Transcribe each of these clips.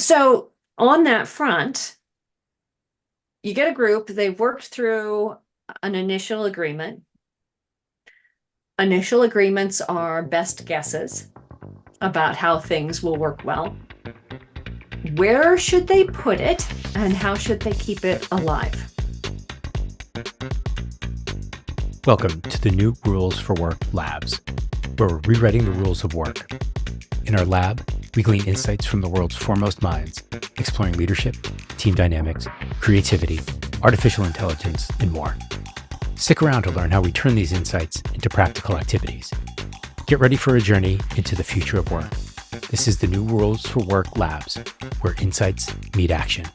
So on that front, you get a group, they've worked through an initial agreement. Initial agreements are best guesses about how things will work well. Where should they put it, and how should they keep it alive? Welcome to the New Rules for Work Labs, where we're rewriting the rules of work. In our lab, we glean insights from the world's foremost minds, exploring leadership, team dynamics, creativity, artificial intelligence, and more. Stick around to learn how we turn these insights into practical activities. Get ready for a journey into the future of work. This is the New Rules for Work Labs, where insights meet action.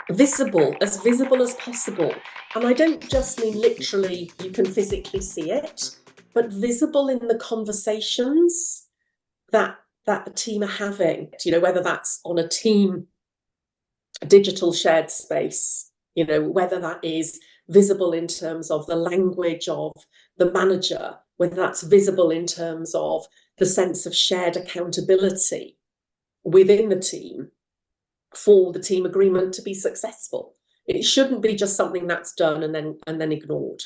Visible as possible. And I don't just mean literally you can physically see it, but visible in the conversations that the team are having, whether that's on a team digital shared space, whether that is visible in terms of the language of the manager, whether that's visible in terms of the sense of shared accountability within the team for the team agreement to be successful. It shouldn't be just something that's done and then ignored.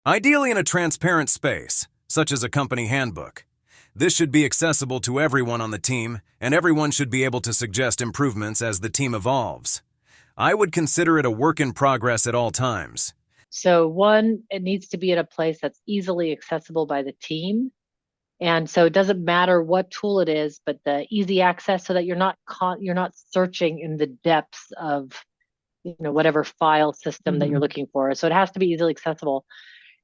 Ideally in a transparent space, such as a company handbook. This should be accessible to everyone on the team, and everyone should be able to suggest improvements as the team evolves. I would consider it a work in progress at all times. So one, it needs to be at a place that's easily accessible by the team. And so it doesn't matter what tool it is, but the easy access so that you're not searching in the depths of whatever file system that you're looking for. So it has to be easily accessible.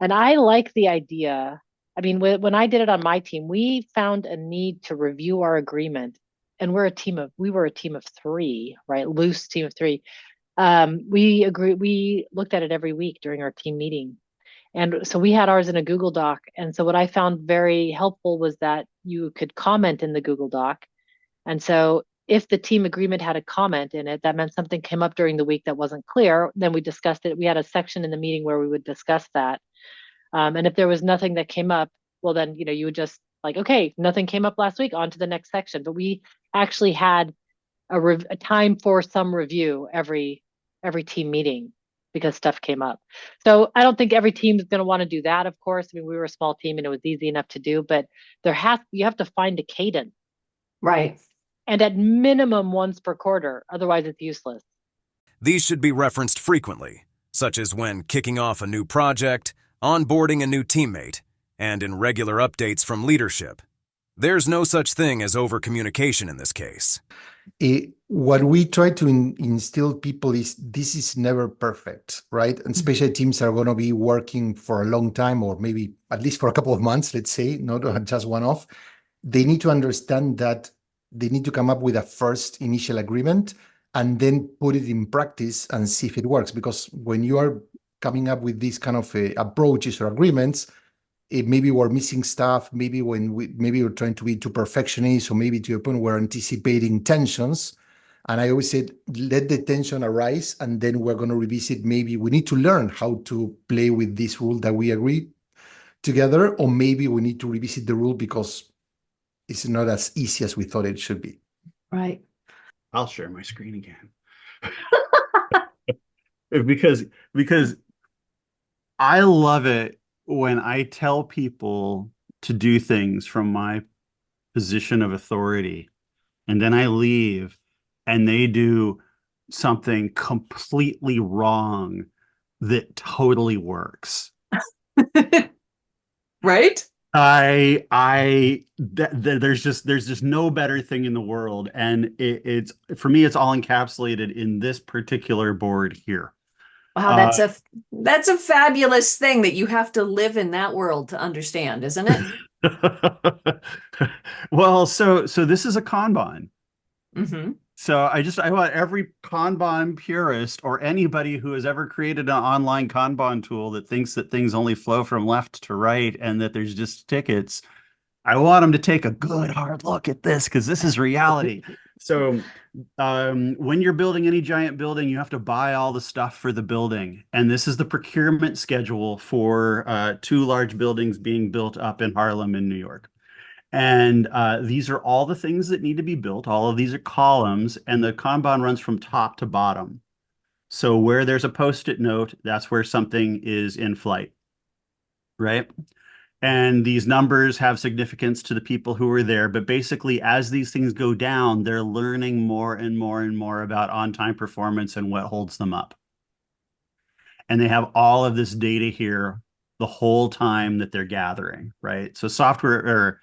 And I like the idea. I mean, when I did it on my team, we found a need to review our agreement, and we were a team of three, right? Loose team of three. We looked at it every week during our team meeting. And so we had ours in a Google Doc. And so what I found very helpful was that you could comment in the Google Doc. And so if the team agreement had a comment in it, that meant something came up during the week that wasn't clear, then we discussed it. We had a section in the meeting where we would discuss that. And if there was nothing that came up, well, then, you would just okay, nothing came up last week, on to the next section. But we actually had a time for some review every team meeting because stuff came up. So I don't think every team is going to want to do that, of course. I mean, we were a small team and it was easy enough to do, but you have to find a cadence. Right. And at minimum once per quarter, otherwise it's useless. These should be referenced frequently, such as when kicking off a new project, onboarding a new teammate, and in regular updates from leadership. There's no such thing as overcommunication in this case. What we try to instill people is this is never perfect, right? And special teams are going to be working for a long time, or maybe at least for a couple of months, let's say, not just one-off. They need to understand that they need to come up with a first initial agreement and then put it in practice and see if it works. Because when you are coming up with these kind of approaches or agreements, maybe we're missing stuff, maybe we're trying to be too perfectionist, or maybe to your point, we're anticipating tensions. And I always said, let the tension arise, and then we're going to revisit. Maybe we need to learn how to play with this rule that we agree together, or maybe we need to revisit the rule because it's not as easy as we thought it should be. Right. I'll share my screen again. because I love it when I tell people to do things from my position of authority, and then I leave and they do something completely wrong that totally works. Right? There's just no better thing in the world. And it's for me, it's all encapsulated in this particular board here. Wow, that's a fabulous thing that you have to live in that world to understand, isn't it? Well, so this is a Kanban. Mm-hmm. So I want every Kanban purist or anybody who has ever created an online Kanban tool that thinks that things only flow from left to right and that there's just tickets. I want them to take a good hard look at this, because this is reality. So when you're building any giant building, you have to buy all the stuff for the building. And this is the procurement schedule for 2 large buildings being built up in Harlem in New York. And these are all the things that need to be built. All of these are columns, and the Kanban runs from top to bottom. So where there's a post-it note, that's where something is in flight, right? And these numbers have significance to the people who are there. But basically, as these things go down, they're learning more and more and more about on-time performance and what holds them up. And they have all of this data here the whole time that they're gathering, right? So software or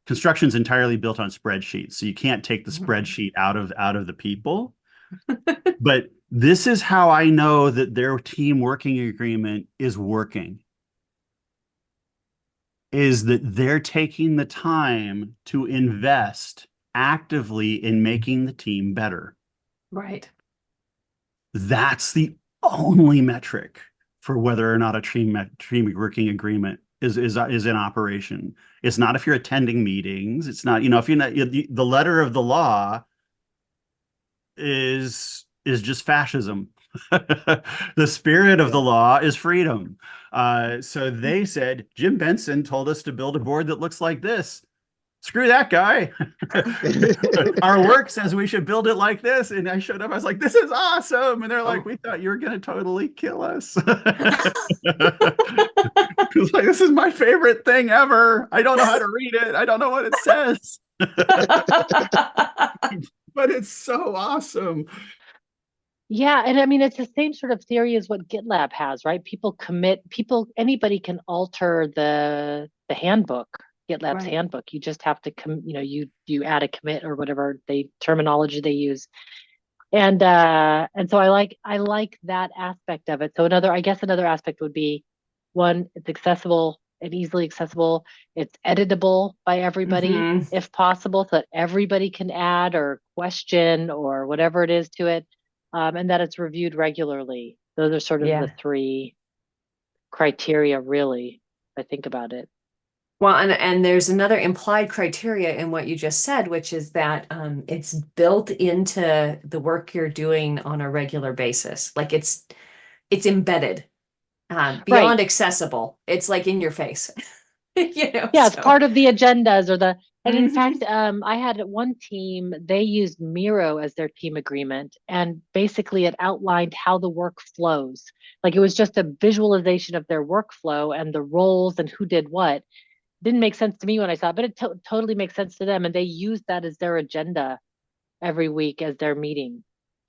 construction's entirely built on spreadsheets. So you can't take the spreadsheet out of the people. But this is how I know that their team working agreement is working. Is that they're taking the time to invest actively in making the team better. Right. That's the only metric for whether or not a team working agreement is in operation. It's not if you're attending meetings. It's not, if you're not, the letter of the law is just fascism. The spirit of the law is freedom. So they said, Jim Benson told us to build a board that looks like this. Screw that guy. Our work says we should build it like this. And I showed up, I was like, this is awesome. And they're like, we thought you were going to totally kill us. It's like, this is my favorite thing ever. I don't know how to read it. I don't know what it says. But it's so awesome. Yeah, and I mean it's the same sort of theory as what GitLab has, right? Anybody can alter the handbook, GitLab's handbook. You just have to you add a commit or whatever terminology they use. And so I like that aspect of it. So another aspect would be, one, it's accessible and easily accessible. It's editable by everybody if possible, so that everybody can add or question or whatever it is to it. And that it's reviewed regularly. Those are sort of the 3 criteria, really, if I think about it. Well, and there's another implied criteria in what you just said, which is that it's built into the work you're doing on a regular basis. Like it's embedded, beyond accessible. It's like in your face. It's part of the agendas and in fact, I had one team, they used Miro as their team agreement, and basically it outlined how the work flows. Like it was just a visualization of their workflow and the roles and who did what. Didn't make sense to me when I saw it, but it totally makes sense to them. And they used that as their agenda every week as their meeting.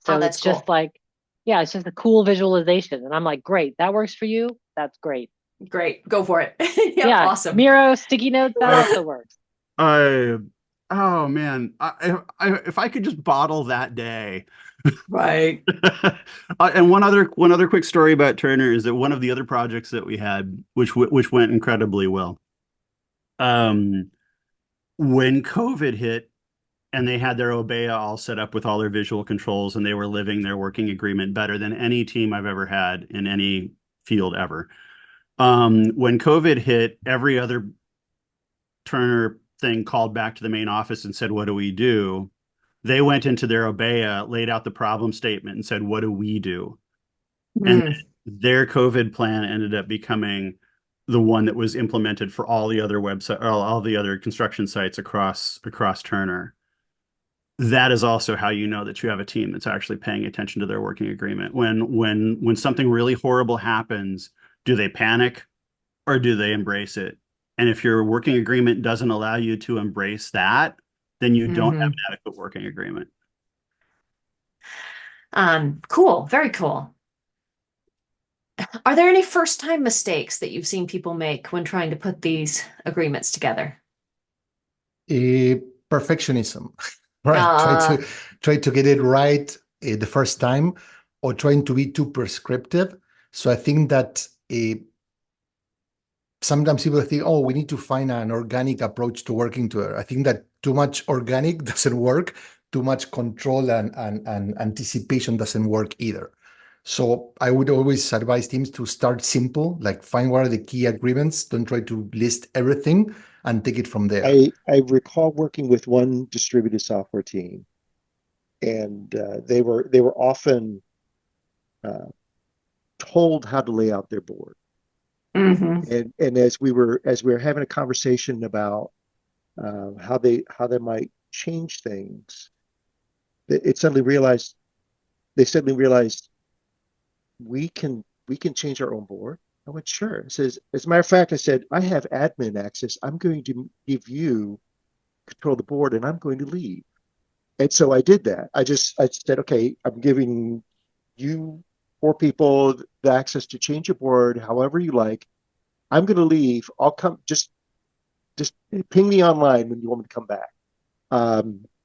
So it's cool. Just like, it's just a cool visualization. And I'm like, great, that works for you. That's great. Great. Go for it. Awesome. Miro, sticky notes, that also works. Oh man, if I could just bottle that day. Right. And one other quick story about Turner is that one of the other projects that we had, which went incredibly well, when COVID hit and they had their Obeya all set up with all their visual controls and they were living their working agreement better than any team I've ever had in any field ever. When COVID hit, every other Turner thing called back to the main office and said, what do we do? They went into their Obeya, laid out the problem statement and said, what do we do? And their COVID plan ended up becoming the one that was implemented for all the other all the other construction sites across Turner. That is also how you know that you have a team that's actually paying attention to their working agreement. When something really horrible happens, do they panic or do they embrace it? And if your working agreement doesn't allow you to embrace that, then you don't have an adequate working agreement. Cool. Very cool. Are there any first-time mistakes that you've seen people make when trying to put these agreements together? Perfectionism, right? Try to get it right the first time, or trying to be too prescriptive. So I think that sometimes people think, oh, we need to find an organic approach to working together. I think that too much organic doesn't work. Too much control and anticipation doesn't work either. So I would always advise teams to start simple, like find what are the key agreements. Don't try to list everything and take it from there. I recall working with one distributed software team, and they were often told how to lay out their board. And as we were having a conversation about how they might change things, they suddenly realized we can change our own board. I went, sure. It says, as a matter of fact, I said, I have admin access. I'm going to give you control of the board, and I'm going to leave. And so I did that. I said, okay, I'm giving you 4 people the access to change your board however you like. I'm going to leave. I'll come. Just ping me online when you want me to come back.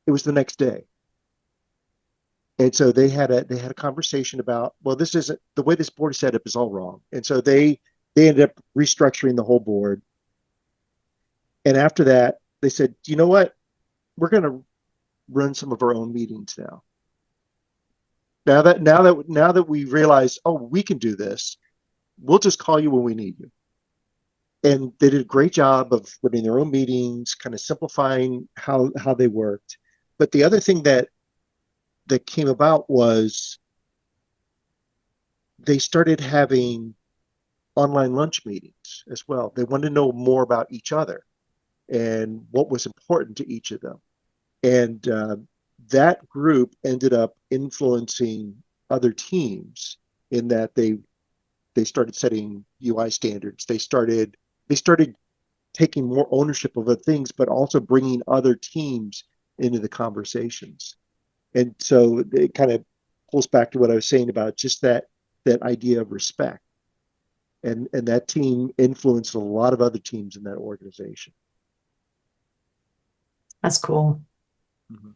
It was the next day. And so they had a conversation about, well, this isn't the way this board is set up is all wrong. And so they ended up restructuring the whole board. And after that, they said, you know what? We're going to run some of our own meetings now. Now that we realize, oh, we can do this, we'll just call you when we need you. And they did a great job of running their own meetings, kind of simplifying how they worked. But the other thing that came about was they started having online lunch meetings as well. They wanted to know more about each other and what was important to each of them. And that group ended up influencing other teams in that they started setting UI standards. They started taking more ownership of the things, but also bringing other teams into the conversations. And so it kind of pulls back to what I was saying about just that idea of respect. And that team influenced a lot of other teams in that organization. That's cool. Mm-hmm.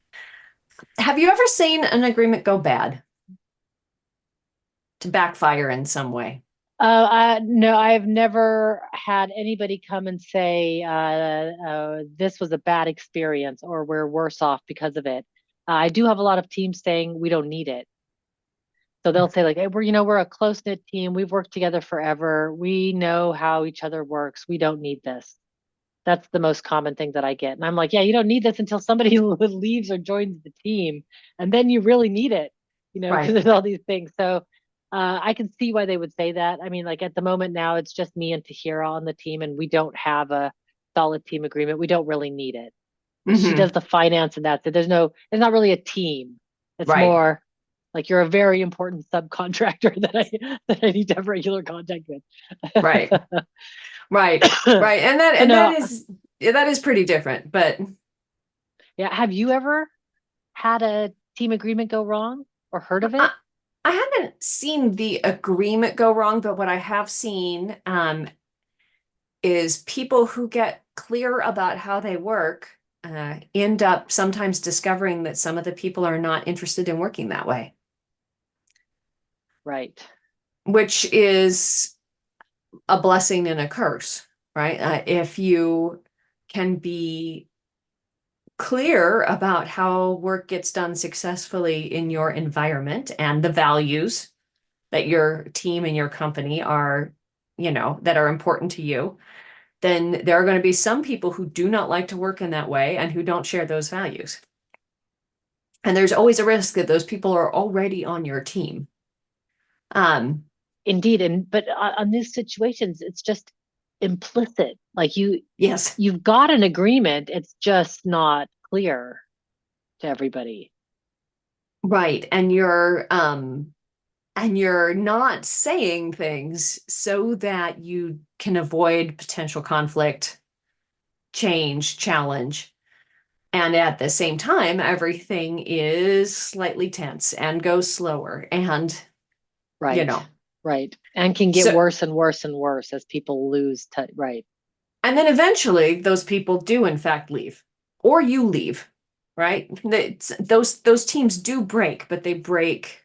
Have you ever seen an agreement go bad? To backfire in some way? No, I've never had anybody come and say this was a bad experience or we're worse off because of it. I do have a lot of teams saying we don't need it. So they'll say like, hey, we're a close-knit team. We've worked together forever. We know how each other works. We don't need this. That's the most common thing that I get. And I'm like, yeah, you don't need this until somebody leaves or joins the team. And then you really need it, because Right. there's all these things. So I can see why they would say that. I mean, like at the moment now, it's just me and Tahira on the team, and we don't have a solid team agreement. We don't really need it. She does the finance and that's it. There's not really a team. It's Right. more like you're a very important subcontractor that I need to have regular contact with. Right. Right. Right. And that is pretty different, but yeah. Have you ever had a team agreement go wrong or heard of it? I haven't seen the agreement go wrong, but what I have seen is people who get clear about how they work end up sometimes discovering that some of the people are not interested in working that way. Right. Which is a blessing and a curse, right? If you can be clear about how work gets done successfully in your environment and the values that your team and your company are, that are important to you, then there are going to be some people who do not like to work in that way and who don't share those values. And there's always a risk that those people are already on your team. Indeed. But on these situations, it's just implicit. Like yes, you've got an agreement. It's just not clear to everybody. Right. And you're not saying things so that you can avoid potential conflict, change, challenge. And at the same time, everything is slightly tense and goes slower and, right. Right. And can get worse and worse and worse as people lose touch. Right. And then eventually those people do in fact leave, or you leave, right? Those teams do break, but they break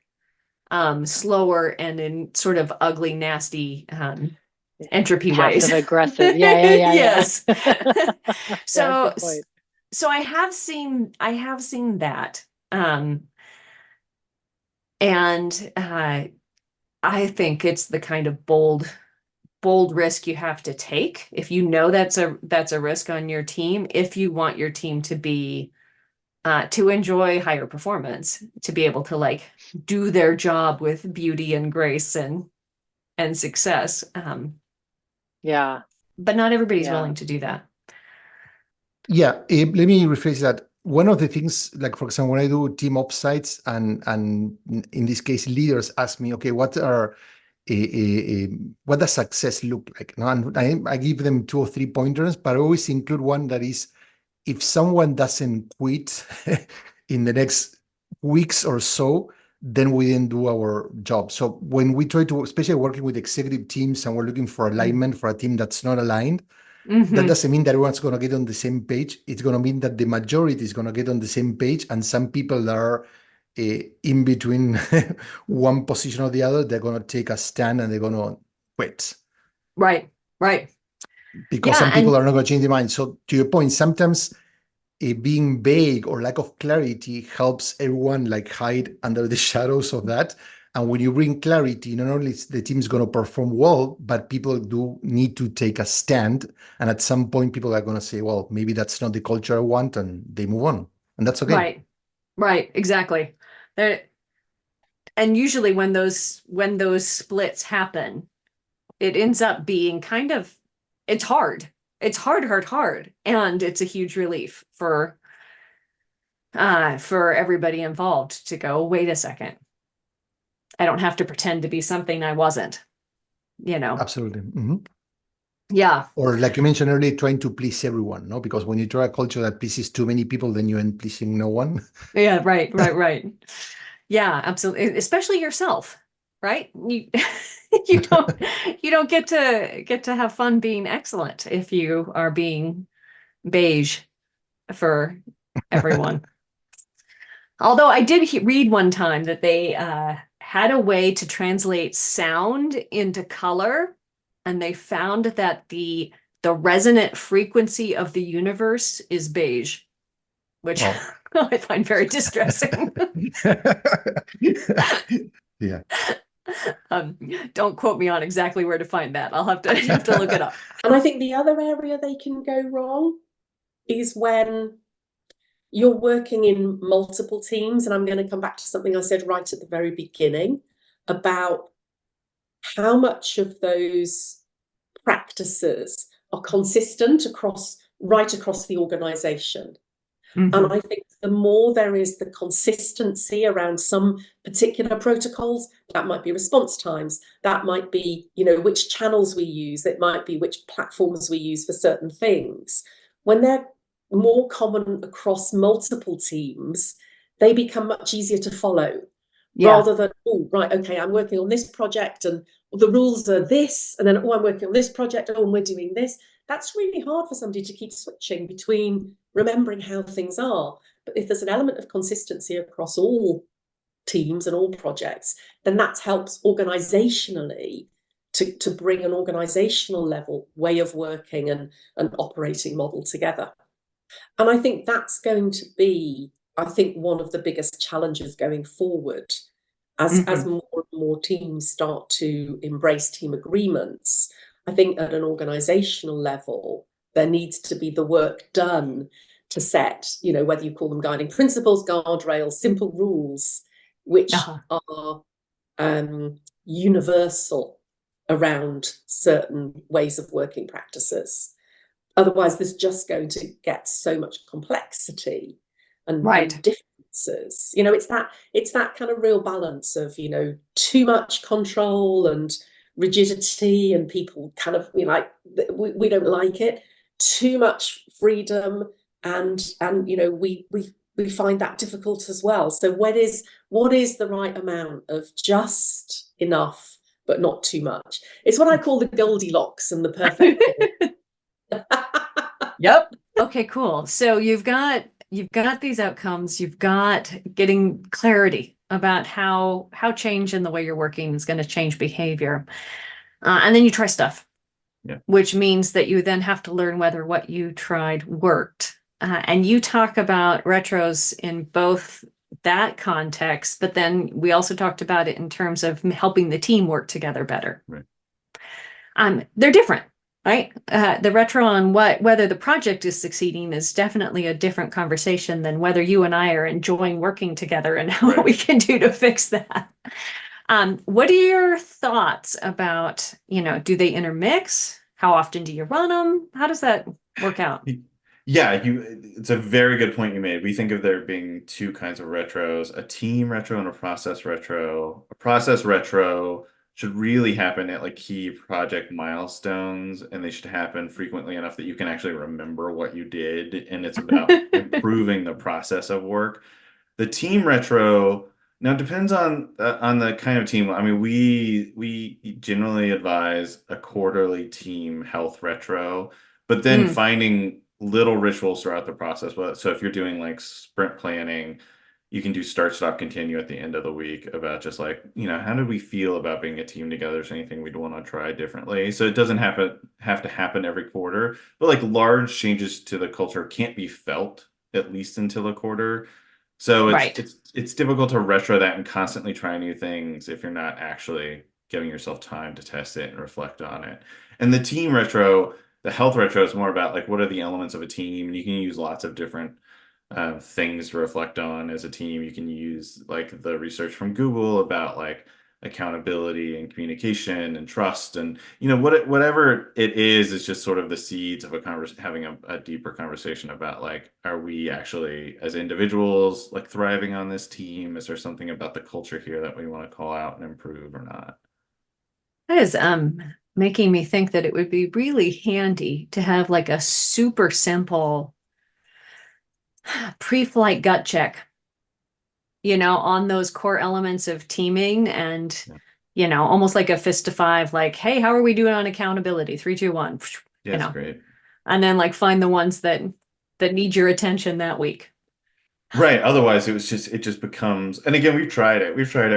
slower and in sort of ugly, nasty entropy ways. Passive aggressive. Yeah. Yes. So yeah, I have seen that. And I think it's the kind of bold risk you have to take if you know that's a risk on your team, if you want your team to be to enjoy higher performance, to be able to like do their job with beauty and grace and success. Yeah. But not everybody's Yeah. willing to do that. Yeah, let me rephrase that. One of the things, like for example, when I do team offsites, and in this case, leaders ask me, okay, what does success look like? No, and I give them 2 or 3 pointers, but I always include one that is, if someone doesn't quit in the next weeks or so, then we didn't do our job. So when we try to, especially working with executive teams, and we're looking for alignment for a team that's not aligned, that doesn't mean that everyone's going to get on the same page. It's going to mean that the majority is going to get on the same page, and some people that are in between one position or the other, they're going to take a stand and they're going to quit. Right. Because Yeah, some people and are not going to change their mind. So to your point, sometimes being vague or lack of clarity helps everyone like hide under the shadows of that. And when you bring clarity, not only is the team is going to perform well, but people do need to take a stand. And at some point, people are going to say, well, maybe that's not the culture I want, and they move on. And that's okay. right, exactly. There, and usually when those splits happen, it ends up being kind of, it's hard. It's hard. And it's a huge relief for everybody involved to go, wait a second. I don't have to pretend to be something I wasn't, Absolutely. Mm-hmm. Yeah. Or like you mentioned earlier, trying to please everyone, no? Because when you try a culture that pleases too many people, then you end pleasing no one. Yeah, right. Yeah, absolutely. Especially yourself, right? You you don't get to have fun being excellent if you are being beige for everyone. Although I did read one time that they had a way to translate sound into color, and they found that the resonant frequency of the universe is beige, which I find very distressing. Yeah. Don't quote me on exactly where to find that. I'll have to look it up. And I think the other area they can go wrong is when you're working in multiple teams. And I'm going to come back to something I said right at the very beginning about how much of those practices are consistent right across the organization. And I think the more there is the consistency around some particular protocols, that might be response times, that might be, which channels we use, it might be which platforms we use for certain things. When they're more common across multiple teams, they become much easier to follow. Yeah. Rather than, oh, right, okay, I'm working on this project and the rules are this, and then, oh, I'm working on this project, oh, and we're doing this. That's really hard for somebody to keep switching between remembering how things are. But if there's an element of consistency across all teams and all projects, then that helps organizationally to bring an organizational level way of working and an operating model together. And I think that's going to be, one of the biggest challenges going forward as more and more teams start to embrace team agreements. I think at an organizational level, there needs to be the work done to set, whether you call them guiding principles, guardrails, simple rules, which are universal around certain ways of working practices. Otherwise, there's just going to get so much complexity and differences. It's that kind of real balance of, too much control and rigidity, and people kind of we don't like it. Too much freedom, and we find that difficult as well. So what is the right amount of just enough but not too much? It's what I call the Goldilocks and the perfect. Yep. Okay, cool. So you've got these outcomes, you've got getting clarity about how change in the way you're working is going to change behavior. And then you try stuff, which means that you then have to learn whether what you tried worked. And you talk about retros in both that context, but then we also talked about it in terms of helping the team work together better. Right. They're different. Right? The retro on whether the project is succeeding is definitely a different conversation than whether you and I are enjoying working together and what Right. we can do to fix that. What are your thoughts about, do they intermix? How often do you run them? How does that work out? Yeah, it's a very good point you made. We think of there being two kinds of retros, a team retro and a process retro. A process retro should really happen at like key project milestones, and they should happen frequently enough that you can actually remember what you did, and it's about improving the process of work. The team retro now depends on the kind of team. I mean, we generally advise a quarterly team health retro, but then Mm, finding little rituals throughout the process. So if you're doing like sprint planning, you can do start, stop, continue at the end of the week about just like, how did we feel about being a team together? Is there anything we'd want to try differently? So it doesn't have to happen every quarter, but like large changes to the culture can't be felt at least until a quarter. So it's right. it's it's difficult to retro that and constantly try new things if you're not actually giving yourself time to test it and reflect on it. And the team retro, the health retro is more about like what are the elements of a team, and you can use lots of different things to reflect on as a team. You can use like the research from Google about like accountability and communication and trust, and whatever it is just sort of the seeds of having a deeper conversation about like, are we actually as individuals like thriving on this team? Is there something about the culture here that we want to call out and improve or not? That is making me think that it would be really handy to have like a super simple pre-flight gut check, on those core elements of teaming and, Yeah, almost like a fist to five, like, hey, how are we doing on accountability? 3, 2, 1, yeah, it's great. and then like find the ones that need your attention that week. Right. Otherwise, it just becomes, and again, we've tried it. We've tried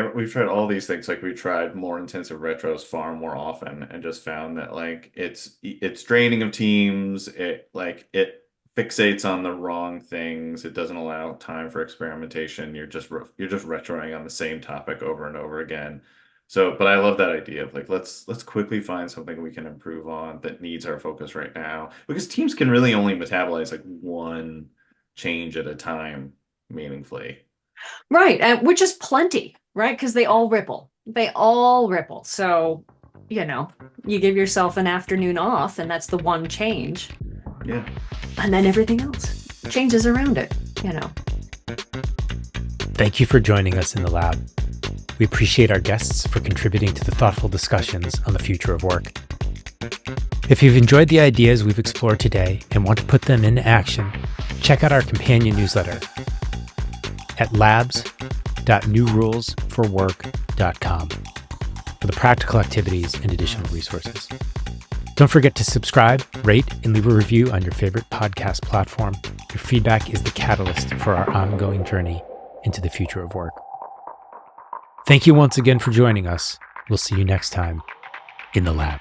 all these things. Like we've tried more intensive retros far more often, and just found that like it's draining of teams. It fixates on the wrong things. It doesn't allow time for experimentation. You're just retroing on the same topic over and over again. So, but I love that idea of like let's quickly find something we can improve on that needs our focus right now, because teams can really only metabolize like one change at a time meaningfully. Right. And which is plenty, right? Because they all ripple. They all ripple. So, you give yourself an afternoon off, and that's the one change. Yeah. And then everything else changes around it. Thank you for joining us in the lab. We appreciate our guests for contributing to the thoughtful discussions on the future of work. If you've enjoyed the ideas we've explored today and want to put them into action, check out our companion newsletter at labs.newrulesforwork.com for the practical activities and additional resources. Don't forget to subscribe, rate, and leave a review on your favorite podcast platform. Your feedback is the catalyst for our ongoing journey into the future of work. Thank you once again for joining us. We'll see you next time in the lab.